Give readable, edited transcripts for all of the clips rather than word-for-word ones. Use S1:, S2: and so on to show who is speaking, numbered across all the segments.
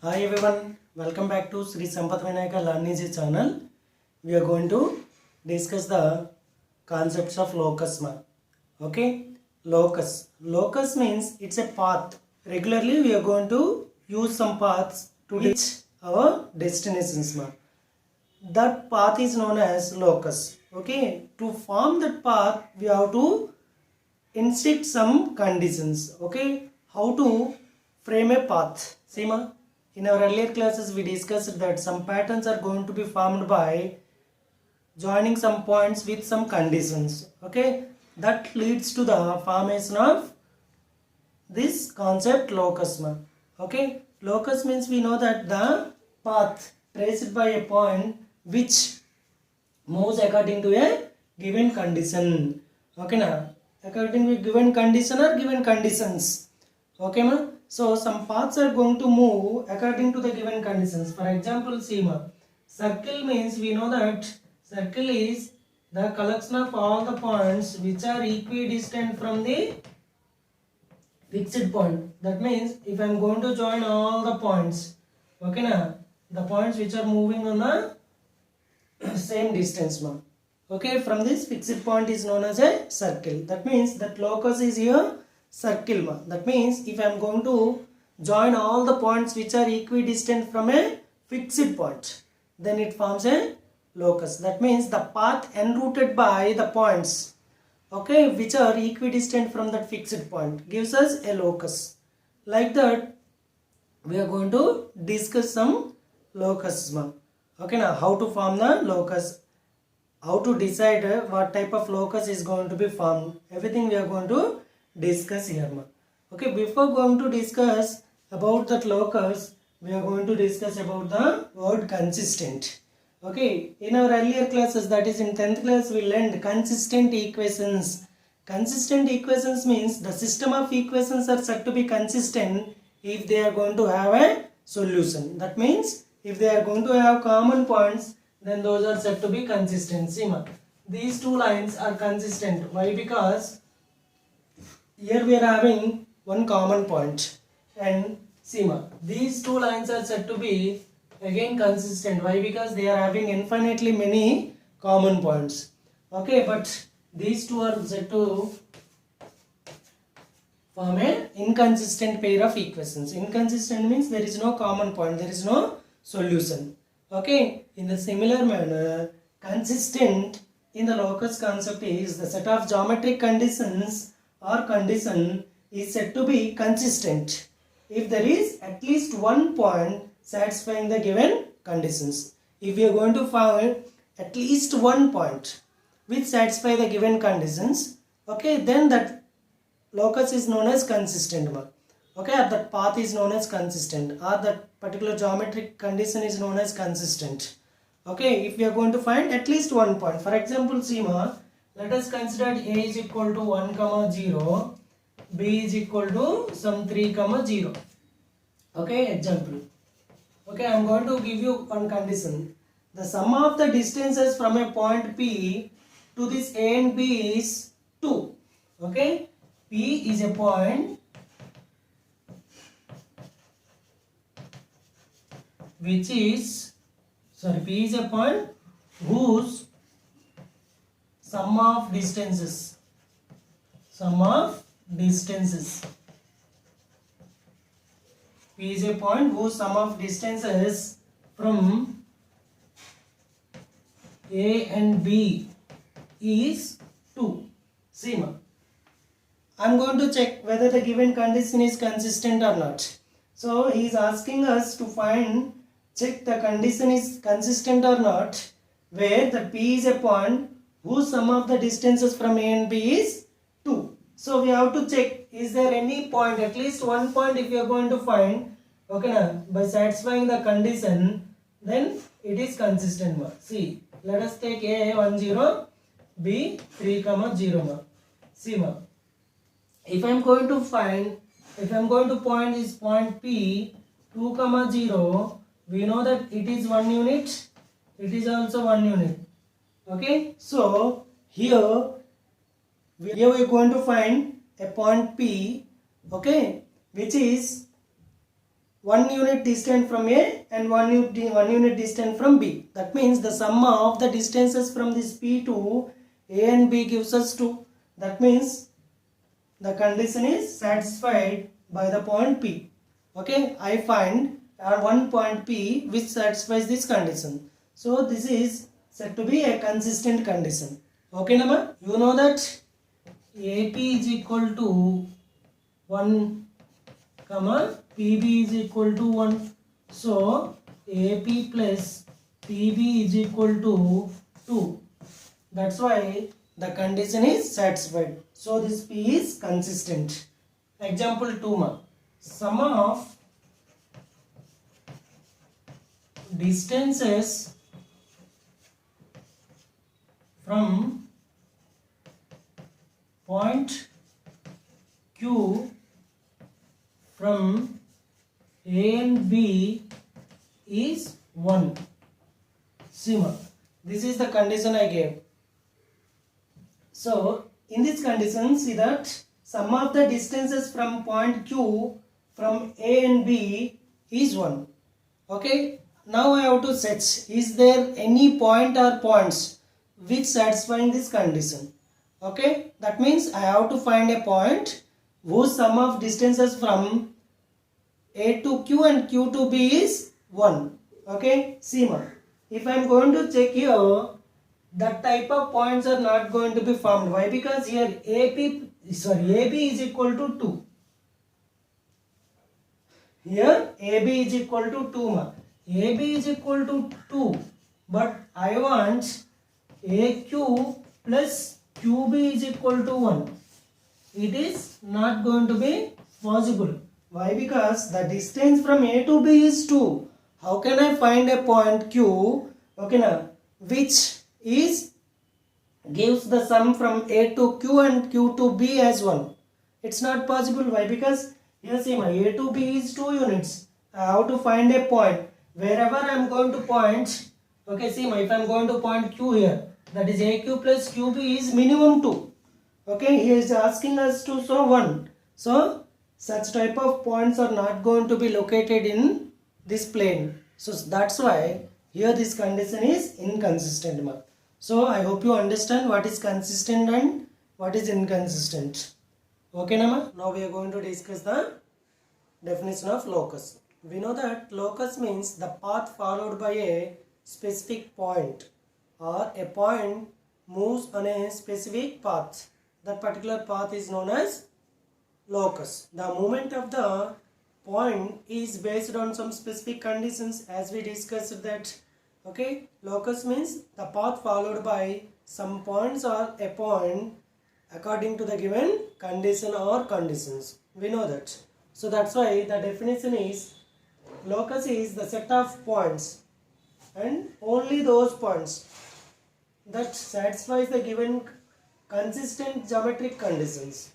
S1: Hi everyone, welcome back to Sri Sampath Vinayaka Learn Easy channel. We are going to discuss the concepts of locus. Okay, locus. Locus means it's a path. Regularly we are going to use some paths to reach our destinations. That path is known as locus. Okay, to form that path we have to insert some conditions. Okay, how to frame a path. See in our earlier classes we discussed that some patterns are going to be formed by joining some points with some conditions. Okay, that leads to the formation of this concept locus. Okay, locus means we know that the path traced by a point which moves according to a given condition. Okay na, according to given condition or given conditions. Okay ma, so some paths are going to move according to the given conditions. For example, see ma, circle means we know that circle is the collection of all the points which are equidistant from the fixed point. That means if I am going to join all the points, okay na, the points which are moving on the same distance ma. Okay, from this fixed point is known as a circle. That means that locus is here circle ma. That means if I am going to join all the points which are equidistant from a fixed point, then it forms a locus. That means the path enrouted by the points, okay, which are equidistant from that fixed point gives us a locus. Like that we are going to discuss some locus. Okay, now how to form the locus, how to decide what type of locus is going to be formed, everything we are going to discuss here. Okay, before going to discuss about that locus, we are going to discuss about the word consistent. Okay, in our earlier classes, that is in 10th class, we learned consistent equations. Consistent equations means the system of equations are said to be consistent if they are going to have a solution. That means if they are going to have common points, then those are said to be consistent. See these two lines are consistent. Why? Because here we are having one common point, and see these two lines are said to be again consistent. Why? Because they are having infinitely many common points. Okay, but these two are said to form an inconsistent pair of equations. Inconsistent means there is no common point, there is no solution. Okay, in the similar manner, consistent in the locus concept is the set of geometric conditions or condition is said to be consistent if there is at least one point satisfying the given conditions. If we are going to find at least one point which satisfy the given conditions, okay, then that locus is known as consistent. Okay, or that path is known as consistent, or that particular geometric condition is known as consistent. Okay, if we are going to find at least one point. For example, see let us consider a is equal to 1, 0, b is equal to some 3, 0. Okay, example. Okay, I am going to give you one condition. The sum of the distances from a point P to this A and B is 2. Okay, P is a point which is, P is a point whose sum of distances P is a point whose sum of distances from A and B is 2. See I am going to check whether the given condition is consistent or not. So he is asking us to check the condition is consistent or not, where the P is a point whose sum of the distances from A and B is 2. So we have to check, is there any point, at least one point if we are going to find, okay na, by satisfying the condition, then it is consistent. See, let us take A 1, 0, B 3, 0. See if I am going to point this point P 2, 0, we know that it is 1 unit, it is also 1 unit. Okay, so here we are going to find a point P, okay, which is 1 unit distant from A and 1 unit distant from B. That means the sum of the distances from this P to A and B gives us 2. That means the condition is satisfied by the point P. Okay, I find one point P which satisfies this condition. So this is said to be a consistent condition. Okay, Nama? You know that AP is equal to 1, PB is equal to 1. So AP plus PB is equal to 2. That's why the condition is satisfied. So this P is consistent. Example 2. Sum of distances from point Q from A and B is 1. Sima. This is the condition I gave. So in this condition, see that sum of the distances from point Q from A and B is 1. Okay. Now I have to search, is there any point or points which satisfying this condition? Okay. That means I have to find a point whose sum of distances from A to Q and Q to B is 1. Okay. Sima. If I am going to check here, that type of points are not going to be formed. Why? Because here AB is equal to 2. Here AB is equal to 2. AB is equal to 2. But I want AQ plus QB is equal to 1. It is not going to be possible. Why? Because the distance from A to B is 2. How can I find a point Q, okay, now, which is gives the sum from A to Q and Q to B as 1? It's not possible. Why? Because here see my A to B is 2 units. I have to find a point. Wherever I am going to point, okay, see my, if I am going to point Q here, that is AQ plus QB is minimum 2. Okay, he is asking us to show 1. So such type of points are not going to be located in this plane. So that's why here this condition is inconsistent. So I hope you understand what is consistent and what is inconsistent. Okay, Nama? Now we are going to discuss the definition of locus. We know that locus means the path followed by a specific point, or a point moves on a specific path. That particular path is known as locus. The movement of the point is based on some specific conditions, as we discussed that. Okay, locus means the path followed by some points or a point according to the given condition or conditions. We know that. So that's why the definition is locus is the set of points and only those points that satisfies the given consistent geometric conditions.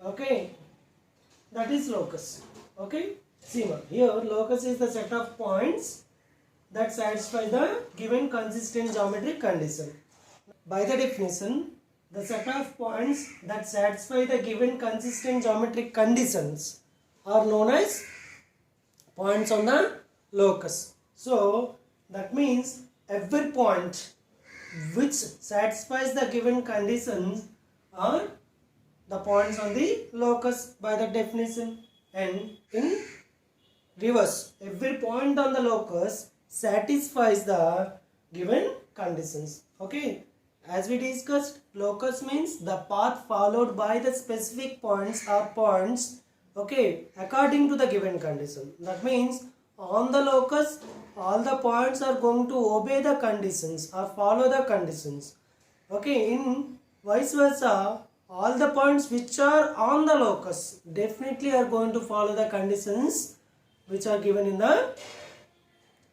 S1: Okay, that is locus. Okay, see here locus is the set of points that satisfy the given consistent geometric condition. By the definition, the set of points that satisfy the given consistent geometric conditions are known as points on the locus. So that means every point which satisfies the given conditions are the points on the locus by the definition. And in reverse, every point on the locus satisfies the given conditions. Okay, as we discussed, locus means the path followed by the specific points or points, okay, according to the given condition. That means on the locus all the points are going to obey the conditions or follow the conditions. Okay, in vice versa, all the points which are on the locus definitely are going to follow the conditions which are given in the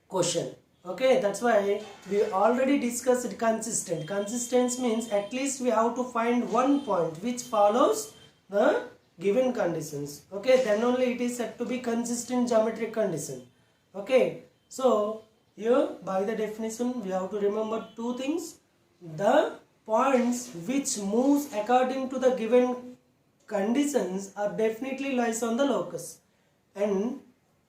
S1: question. Okay, that's why we already discussed consistent. Consistence means at least we have to find one point which follows the given conditions. Okay, then only it is said to be consistent geometric condition. Okay, so here by the definition we have to remember two things. The points which moves according to the given conditions are definitely lies on the locus, and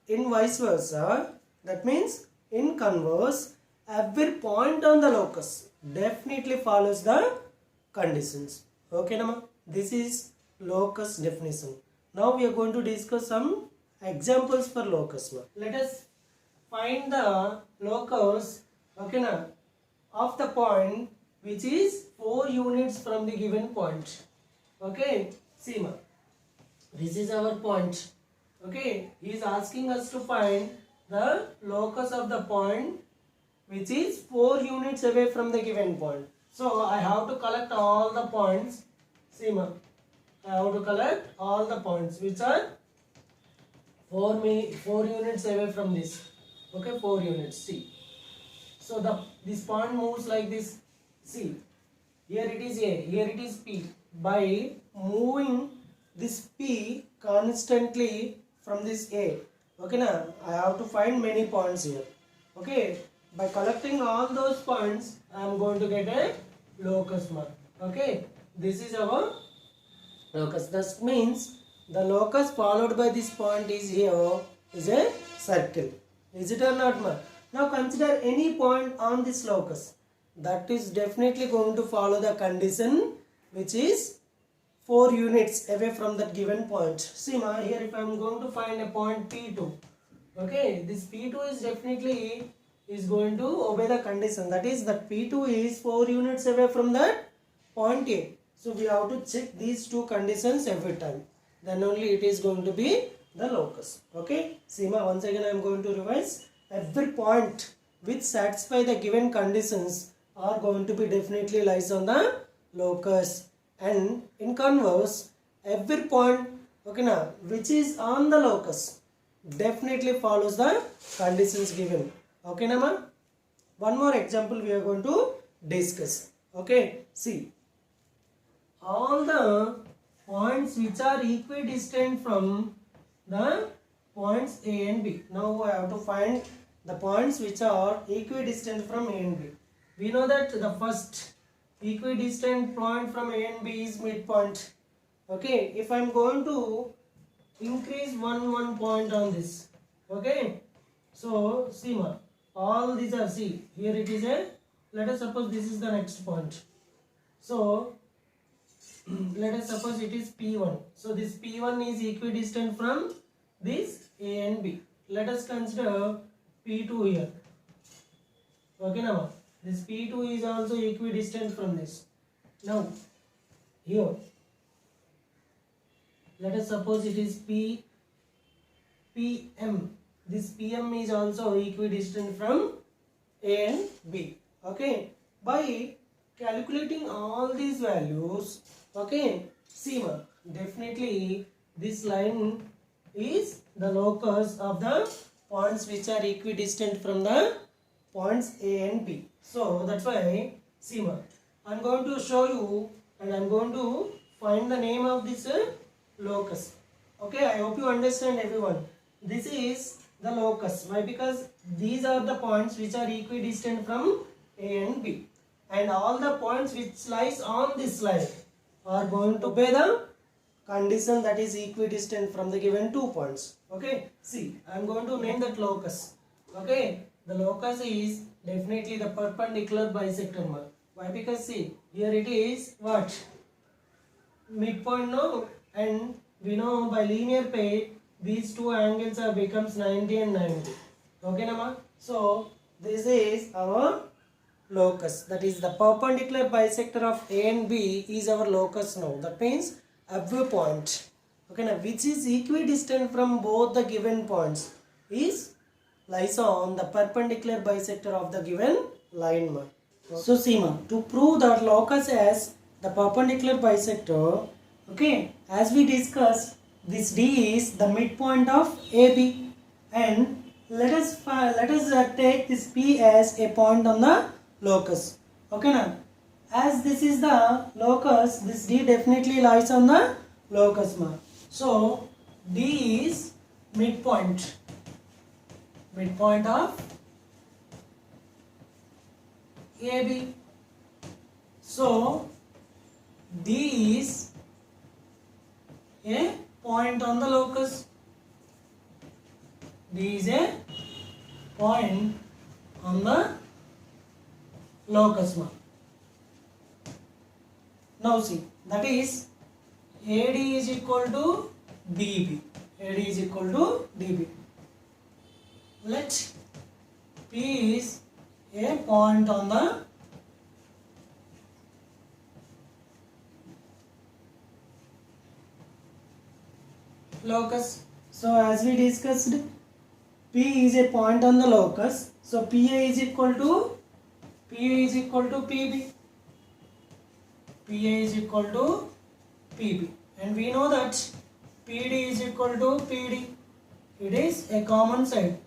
S1: in vice versa, that means in converse, every point on the locus definitely follows the conditions. Okay, Nama? This is locus definition. Now we are going to discuss some examples for locus. Let us find the locus, okay, na, of the point which is 4 units from the given point. Okay, see ma, this is our point. Okay, he is asking us to find the locus of the point which is 4 units away from the given point. So I have to collect all the points. See ma, I have to collect all the points which are 4 units away from this. Okay, 4 units. See, so this point moves like this. See, here it is A, here it is P. By moving this P constantly from this A, okay na, I have to find many points here. Okay, by collecting all those points, I am going to get a locus mark. Okay, this is our locus. That means the locus followed by this point is here is a circle. Is it or not, ma? Now consider any point on this locus. That is definitely going to follow the condition which is 4 units away from that given point. See ma, here if I am going to find a point P2, okay, this P2 is definitely is going to obey the condition. That is that P2 is 4 units away from that point A. So we have to check these two conditions every time. Then only it is going to be the locus. Okay, see ma, once again I am going to revise. Every point which satisfy the given conditions are going to be definitely lies on the locus, and in converse every point, okay na, which is on the locus definitely follows the conditions given. Okay na ma? One more example we are going to discuss. Okay, see, all the points which are equidistant from the points A and B. Now I have to find the points which are equidistant from A and B. We know that the first equidistant point from A and B is midpoint. Okay, if I am going to increase one point on this, okay, so see ma, all these are, see, here it is a, let us suppose this is the next point. So let us suppose it is P1. So this P1 is equidistant from this A and B. Let us consider P2 here. Okay now, this P2 is also equidistant from this. Now here, let us suppose it is PM. This PM is also equidistant from A and B. Okay, by calculating all these values, okay, see ma, definitely this line is the locus of the points which are equidistant from the points A and B. So that's why, see ma, I am going to show you and I am going to find the name of this locus. Okay, I hope you understand everyone. This is the locus. Why? Because these are the points which are equidistant from A and B, and all the points which lies on this line are going to obey the condition that is equidistant from the given 2 points. Okay, see, I am going to name that locus. Okay, the locus is definitely the perpendicular bisector mark. Why? Because see, here it is what? Midpoint, no? And we know by linear pair these two angles are becomes 90 and 90. Okay, Nama? So this is our locus. That is the perpendicular bisector of A and B is our locus now. That means every point, okay, now which is equidistant from both the given points is lies on the perpendicular bisector of the given line mark. So see ma, to prove that locus as the perpendicular bisector, okay, as we discussed, this D is the midpoint of AB, and let us take this P as a point on the locus. Okay now, as this is the locus, this D definitely lies on the locus mark. So D is midpoint of AB. So D is a point on the locus. D D is a point on the locus. Now see, that is AD is equal to DB. AD is equal to DB. Let P is a point on the locus. So as we discussed, P is a point on the locus. So PA is equal to PB. PA is equal to PB. And we know that PD is equal to PD. It is a common side.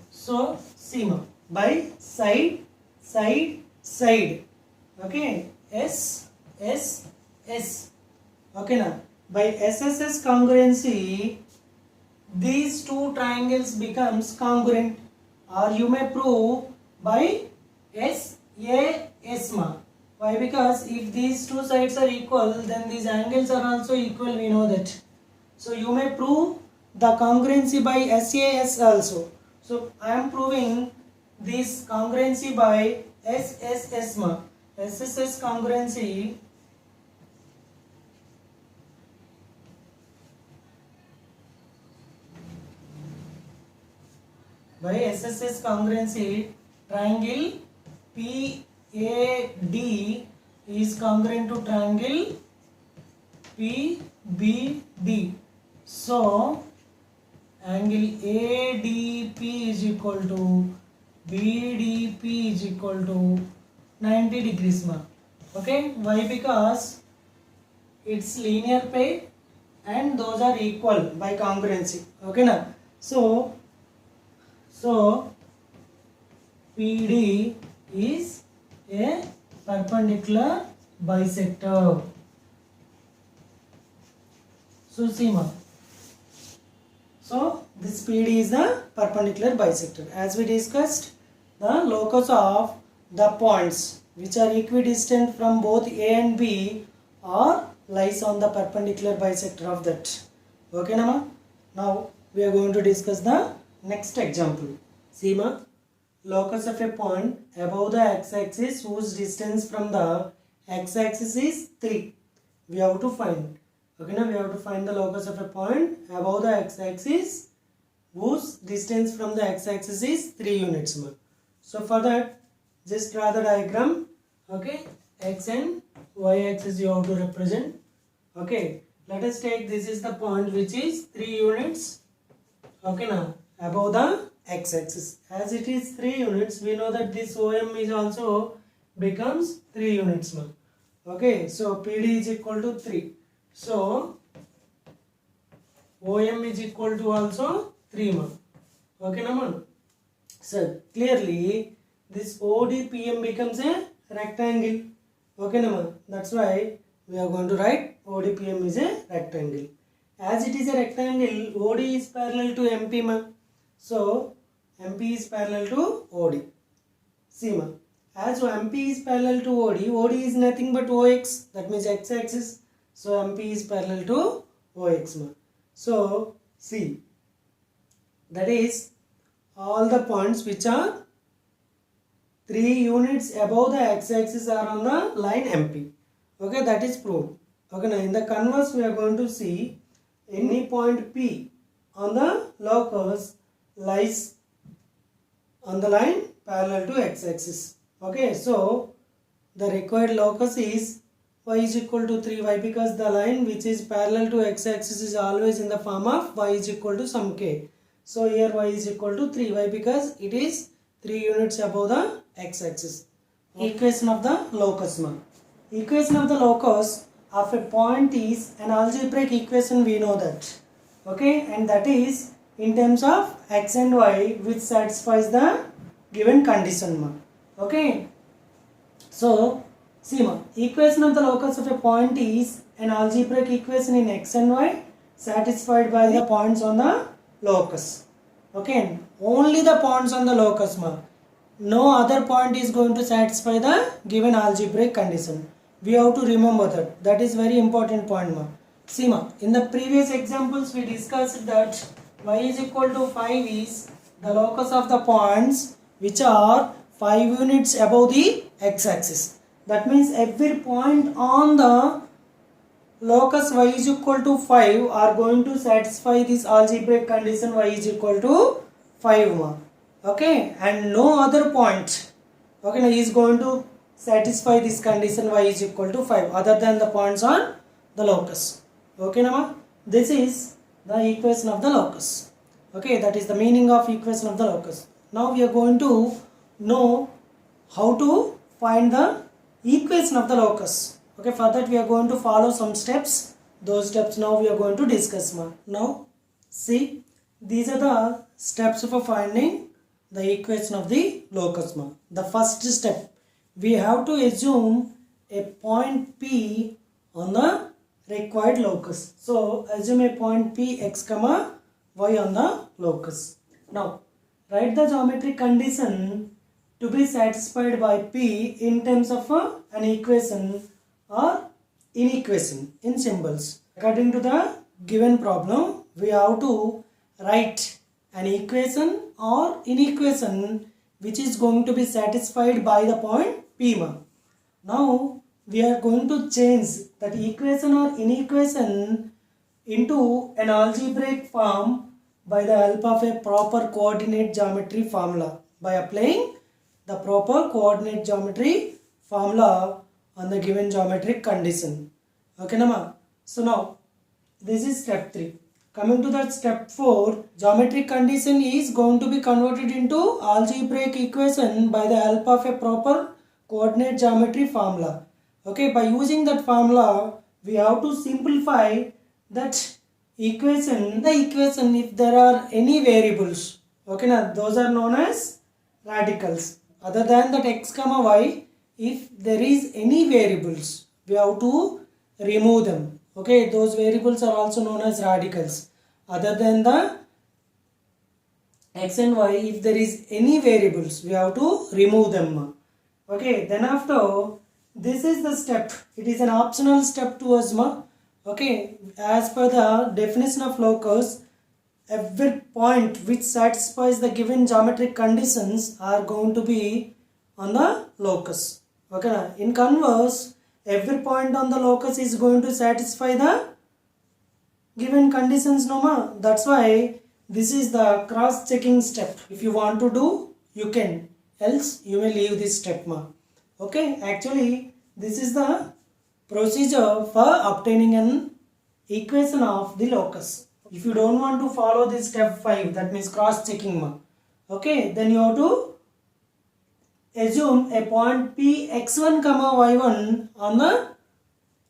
S1: So SEMA by side. Okay. S. Okay now. By SSS congruency, these two triangles becomes congruent, or you may prove by SAS. Why? Because if these two sides are equal, then these angles are also equal, we know that. So you may prove the congruency by SAS also. So I am proving this congruency by SSS. SSS congruency by SSS congruency, triangle PAD is congruent to triangle PBD. So angle ADP is equal to BDP is equal to 90 degrees. Okay, why? Because it's linear pair and those are equal by congruency. Okay na? So PD is a perpendicular bisector. So SEMA. So this PD is the perpendicular bisector. As we discussed, the locus of the points which are equidistant from both A and B or lies on the perpendicular bisector of that. Okay, Nama? Now we are going to discuss the next example. SEMA, locus of a point above the x-axis whose distance from the x-axis is 3. We have to find. Okay, now we have to find the locus of a point above the x-axis whose distance from the x-axis is 3 units. So for that, just draw the diagram. Okay, x and y axis you have to represent. Okay, let us take this is the point which is 3 units. Okay, now above the x-axis. As it is 3 units, we know that this OM is also becomes 3 units. Okay, so PD is equal to 3. So OM is equal to also 3. Okay, Naman? So clearly this ODPM becomes a rectangle. Okay, Naman? That's why we are going to write ODPM is a rectangle. As it is a rectangle, OD is parallel to MP. So MP is parallel to OD. See, as MP is parallel to OD, OD is nothing but OX, that means x-axis. So MP is parallel to OX. So see, that is all the points which are 3 units above the x-axis are on the line MP. Okay, that is proved. Okay, now in the converse we are going to see any point P on the locus lies on the line parallel to x-axis. Okay, so the required locus is y is equal to 3. Why? Because the line which is parallel to x-axis is always in the form of y is equal to some k. So here y is equal to 3. Why? Because it is 3 units above the x-axis. Equation of the locus. Equation of the locus of a point is an algebraic equation, we know that. Okay, and that is in terms of x and y which satisfies the given condition. Okay, so see, equation of the locus of a point is an algebraic equation in x and y satisfied by the points on the locus. Okay, only the points on the locus. no other point is going to satisfy the given algebraic condition. We have to remember that. That is very important point, ma. See, ma, in the previous examples we discussed that y is equal to 5 is the locus of the points which are 5 units above the x-axis. That means every point on the locus y is equal to 5 are going to satisfy this algebraic condition y is equal to 5, ma. Okay, and no other point, okay, now is going to satisfy this condition y is equal to 5 other than the points on the locus. Okay, now this is the equation of the locus. Okay, that is the meaning of equation of the locus. Now we are going to know how to find the equation of the locus. Okay, for that we are going to follow some steps. Those steps now we are going to discuss, ma. Now see, these are the steps for finding the equation of the locus, ma. The first step, we have to assume a point P on the required locus. So assume a point P x comma y on the locus. Now write the geometric condition to be satisfied by P in terms of an equation or inequation in symbols. According to the given problem, we have to write an equation or inequation which is going to be satisfied by the point P, ma. Now we are going to change that equation or inequation into an algebraic form by the help of a proper coordinate geometry formula, by applying the proper coordinate geometry formula on the given geometric condition. Okay, nama. So now this is step 3. Coming to that step 4, geometric condition is going to be converted into algebraic equation by the help of a proper coordinate geometry formula. Okay, by using that formula, we have to simplify that equation. The equation, if there are any variables, okay, now those are known as radicals. Other than that x comma y, if there is any variables, we have to remove them. Okay, those variables are also known as radicals. Other than the x and y, if there is any variables, we have to remove them. Okay, then after, this is the step. It is an optional step to us, ma. Okay, as per the definition of locus, every point which satisfies the given geometric conditions are going to be on the locus. Okay, in converse, every point on the locus is going to satisfy the given conditions, no, ma. That's why this is the cross checking step. If you want to do, you can, else you may leave this step, ma. Okay, actually this is the procedure for obtaining an equation of the locus. If you don't want to follow this step 5, that means cross checking, ma. Okay, then you have to assume a point P x1 comma y1 on the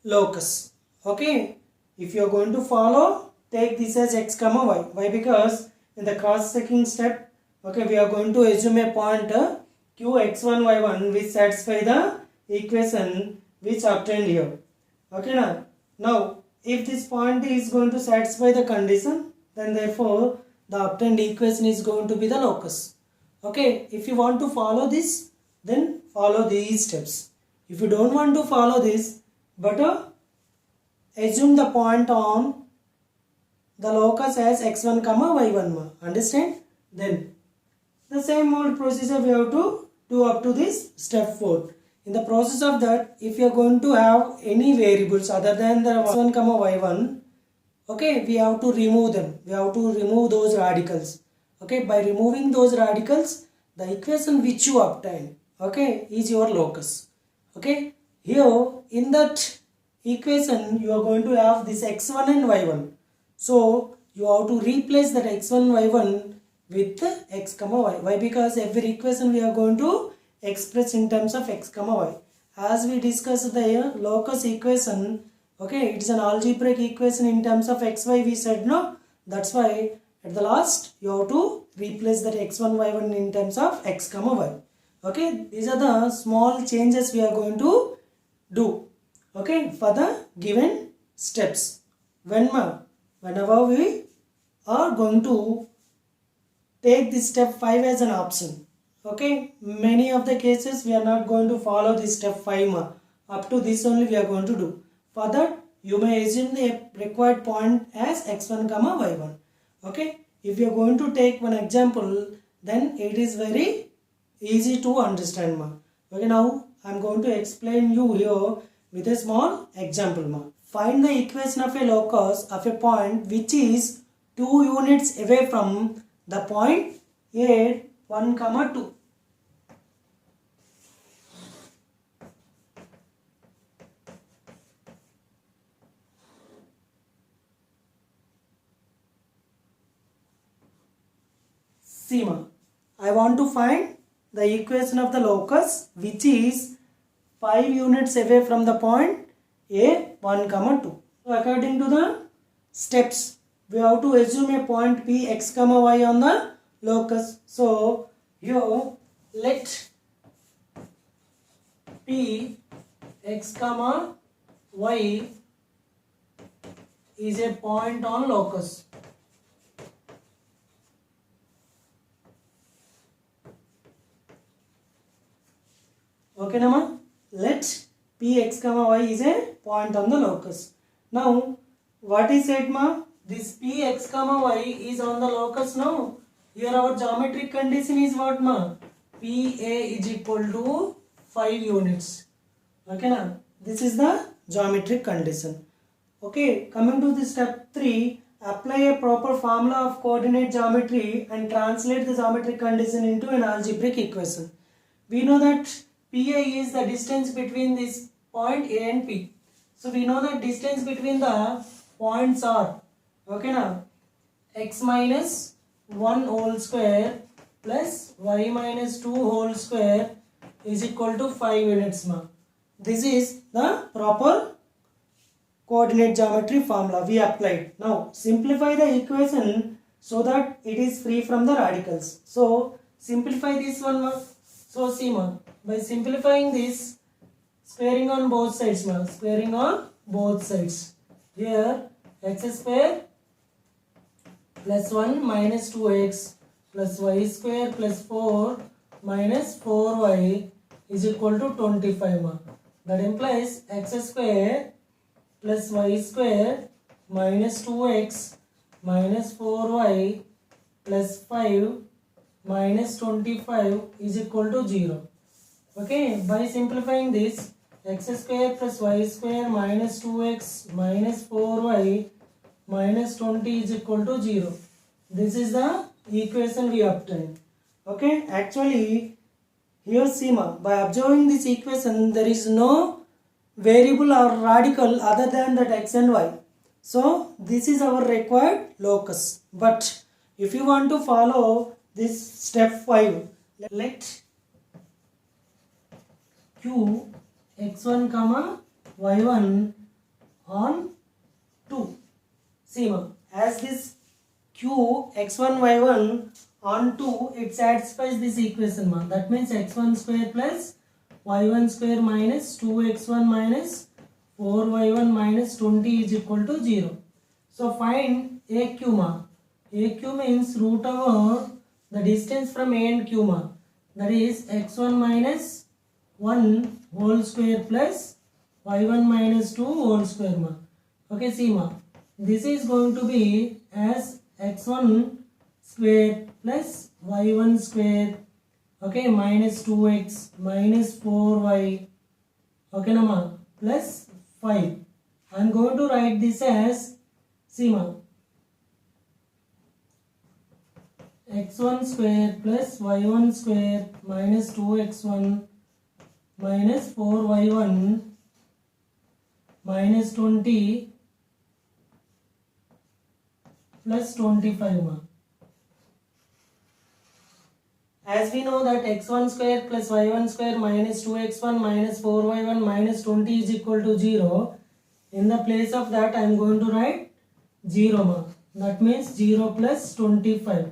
S1: locus. Okay, if you are going to follow, take this as x comma y. Why? Because in the cross checking step, okay, we are going to assume a point q x1 y1 which satisfy the equation which obtained here. Okay, now if this point is going to satisfy the condition, then therefore the obtained equation is going to be the locus. Okay, if you want to follow this, then follow these steps. If you don't want to follow this, but assume the point on the locus as x1 comma y1, ma. Understand? Then the same old procedure we have to do up to this step 4. In the process of that, if you are going to have any variables other than the x1 comma y1, okay, we have to remove them. We have to remove those radicals. Okay, by removing those radicals, the equation which you obtain, okay, is your locus. Okay, here in that equation you are going to have this x1 and y1. So you have to replace that x1 y1 with x comma y. Why? Because every equation we are going to express in terms of x comma y. As we discussed the locus equation, okay, it is an algebraic equation in terms of xy, we said, no. That's why at the last you have to replace that x1 y1 in terms of x comma y. Okay, these are the small changes we are going to do, okay, for the given steps. Whenever we are going to take this step 5 as an option. Okay, many of the cases we are not going to follow this step 5 ma. Up to this only we are going to do. For that, you may assume the required point as x1 comma y1. Okay, if you are going to take one example, then it is very easy to understand ma. Okay, now I am going to explain you here with a small example ma. Find the equation of a locus of a point which is 2 units away from the point A 1 comma 2. Seema, I want to find the equation of the locus which is 5 units away from the point A 1 comma 2. So according to the steps, we have to assume a point P x comma y on the locus. So here let P x comma y is a point on locus. Okay, Nama? Let P x comma y is a point on the locus. Now, what is said, ma? This P x comma y is on the locus now. Here our geometric condition is what, ma? P A is equal to 5 units. Okay, na? This is the geometric condition. Okay, coming to the step 3, apply a proper formula of coordinate geometry and translate the geometric condition into an algebraic equation. We know that PA is the distance between this point A and P. So we know that distance between the points are, okay now, x minus 1 whole square plus y minus 2 whole square is equal to 5 units ma. This is the proper coordinate geometry formula we applied. Now simplify the equation so that it is free from the radicals. So simplify this one ma. So see ma, by simplifying this, squaring on both sides ma, squaring on both sides. Here x square plus 1 minus 2x plus y square plus 4 minus 4y is equal to 25 ma. That implies x square plus y square minus 2x minus 4y plus 5 minus 25 is equal to 0. Okay, by simplifying this, x square plus y square minus 2x minus 4y minus 20 is equal to 0. This is the equation we obtained. Okay, actually here Seema, by observing this equation there is no variable or radical other than that x and y. So this is our required locus. But if you want to follow this step 5, let q x1 comma y1 on 2. See ma, as this q x1 y1 on 2, it satisfies this equation ma. That means x1 square plus y1 square minus 2x1 minus 4y1 minus 20 is equal to 0. So find AQ ma. AQ means root over the distance from A and Q ma. That is x1 minus 1 whole square plus y1 minus 2 whole square ma. Okay, see ma. This is going to be as x1 square plus y1 square, okay, minus 2x minus 4y, okay na ma, plus 5. I am going to write this as, see ma, x1 square plus y1 square minus 2x1 minus 4y1 minus 20 plus 25 ma. As we know that x1 square plus y1 square minus 2x1 minus 4y1 minus 20 is equal to 0. In the place of that I am going to write 0 ma. That means 0 plus 25.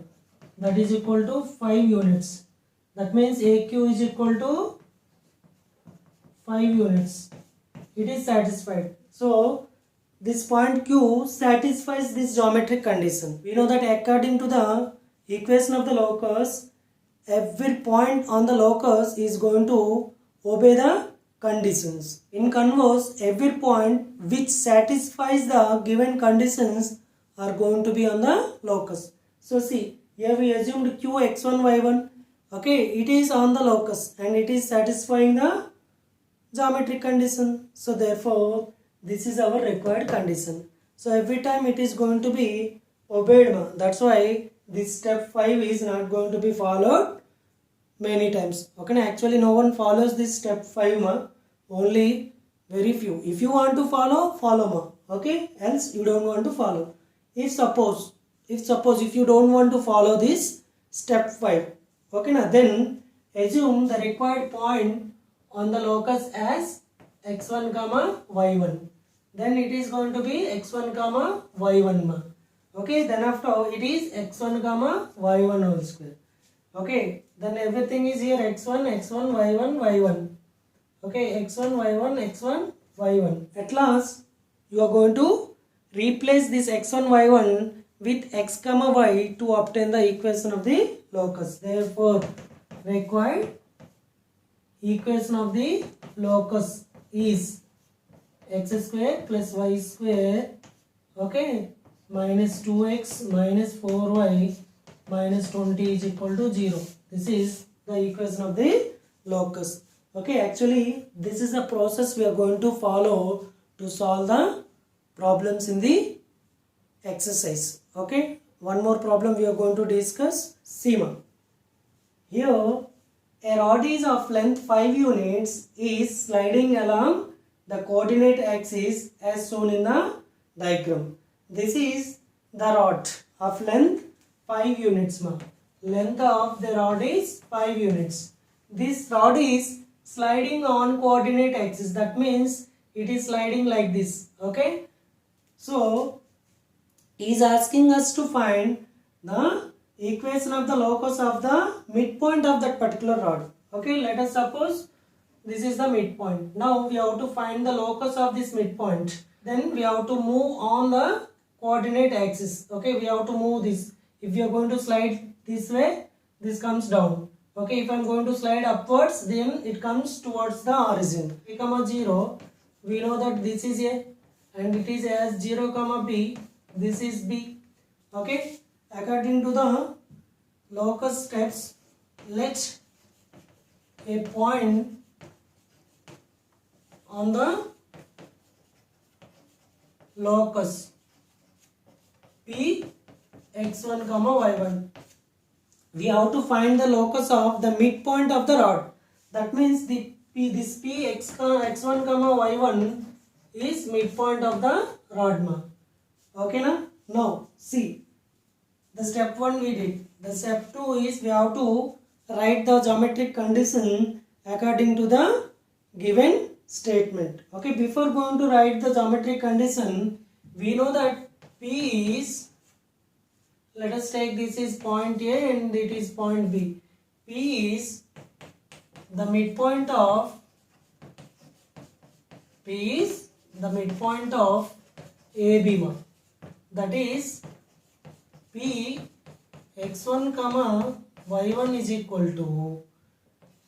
S1: That is equal to 5 units. That means AQ is equal to 5 units. It is satisfied. So this point Q satisfies this geometric condition. We know that according to the equation of the locus, every point on the locus is going to obey the conditions. In converse, every point which satisfies the given conditions are going to be on the locus. So see, here we assumed q x1 y1. Okay, it is on the locus and it is satisfying the geometric condition. So therefore, this is our required condition. So every time it is going to be obeyed. That's why this step 5 is not going to be followed many times. Okay, actually no one follows this step 5. Only very few. If you want to follow, follow. Okay, else you don't want to follow. If suppose if you don't want to follow this step 5, okay, then assume the required point on the locus as x1 comma y1. Then it is going to be x1 comma y1. Okay, then after it is x1 comma y1 whole square. Okay, then everything is here x1 y1 y1. Okay, x1 y1 x1 y1. At last you are going to replace this x1 y1 with x comma y to obtain the equation of the locus. Therefore, required equation of the locus is x square plus y square, okay, minus 2x minus 4y minus 20 is equal to 0. This is the equation of the locus. Okay, actually this is the process we are going to follow to solve the problems in the exercise. Okay, one more problem we are going to discuss. Sima. Here a rod is of length 5 units is sliding along the coordinate axis as shown in the diagram. This is the rod of length 5 units. Length of the rod is 5 units. This rod is sliding on coordinate axis. That means it is sliding like this. Okay. So he is asking us to find the equation of the locus of the midpoint of that particular rod. Okay, let us suppose this is the midpoint. Now we have to find the locus of this midpoint. Then we have to move on the coordinate axis. Okay, we have to move this. If you are going to slide this way, this comes down. Okay, if I am going to slide upwards, then it comes towards the origin. A comma 0, we know that this is A and it is as 0 comma B, this is B. Okay, according to the locus steps, let a point on the locus P x1 comma y1. We have to find the locus of the midpoint of the rod. That means this P x1 comma y1 is midpoint of the rod. Okay na? Now see, the step 1 we did. The step 2 is we have to write the geometric condition according to the given statement. Okay, before going to write the geometric condition, we know that P is, let us take this is point A and it is point B. P is the midpoint of AB. That is P x1 comma y1 is equal to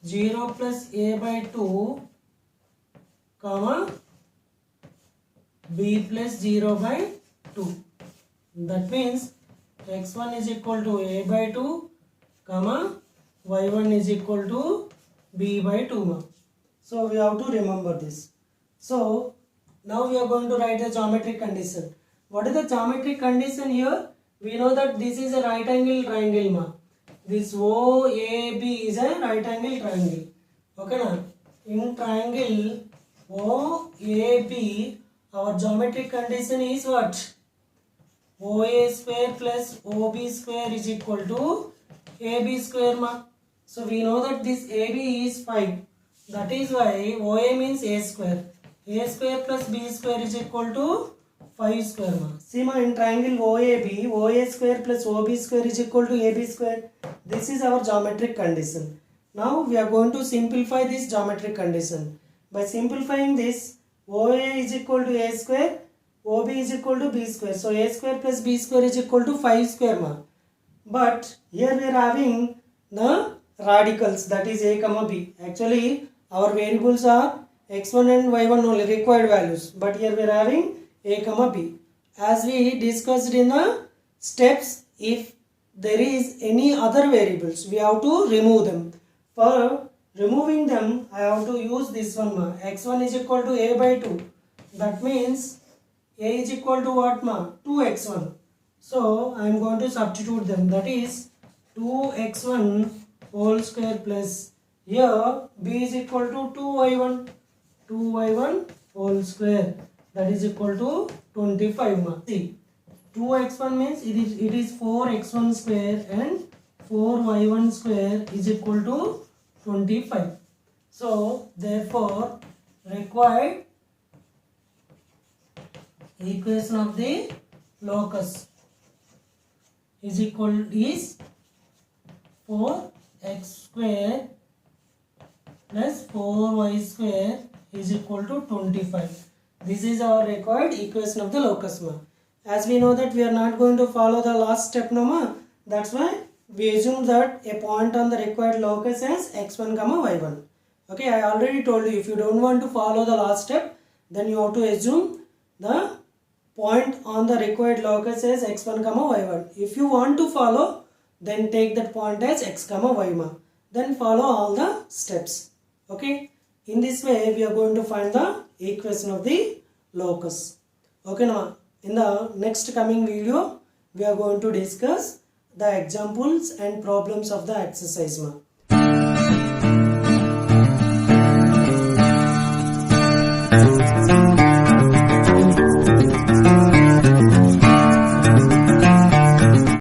S1: 0 plus A by 2 comma B plus 0 by 2. That means x1 is equal to A by 2 comma y1 is equal to B by 2. So we have to remember this. So now we are going to write the geometric condition. What is the geometric condition here? We know that this is a right angle triangle. This OAB is a right angle triangle. Okay na? In triangle OAB, our geometric condition is what? OA square plus OB square is equal to AB square. So we know that this AB is 5. That is why OA means A square. A square plus B square is equal to 5 square. See in triangle OAB, OA square plus OB square is equal to AB square. This is our geometric condition. Now we are going to simplify this geometric condition. By simplifying this, OA is equal to A square, OB is equal to B square. So A square plus B square is equal to 5 square. But here we are having the radicals, that is a comma b. Actually our variables are x1 and y1 only required values, but here we are having a comma b. As we discussed in the steps, if there is any other variables, we have to remove them. For removing them, I have to use this one ma. X1 is equal to a by 2. That means a is equal to what ma? 2x1. So I am going to substitute them. That is 2x1 whole square plus here b is equal to 2y1. 2y1 whole square, that is equal to 25 ma. See, 2x1 means it is 4x1 square and 4y1 square is equal to 25. So therefore required equation of the locus is 4x square plus 4y square is equal to 25. This is our required equation of the locus ma. As we know that we are not going to follow the last step no ma, that's why we assume that a point on the required locus as x1 comma y1. Okay, I already told you, if you don't want to follow the last step, then you have to assume the point on the required locus as x1 comma y1. If you want to follow, then take that point as x comma y ma. Then follow all the steps. Okay, in this way we are going to find the equation of the locus. Okay now, in the next coming video we are going to discuss the examples and problems of the exercise ma.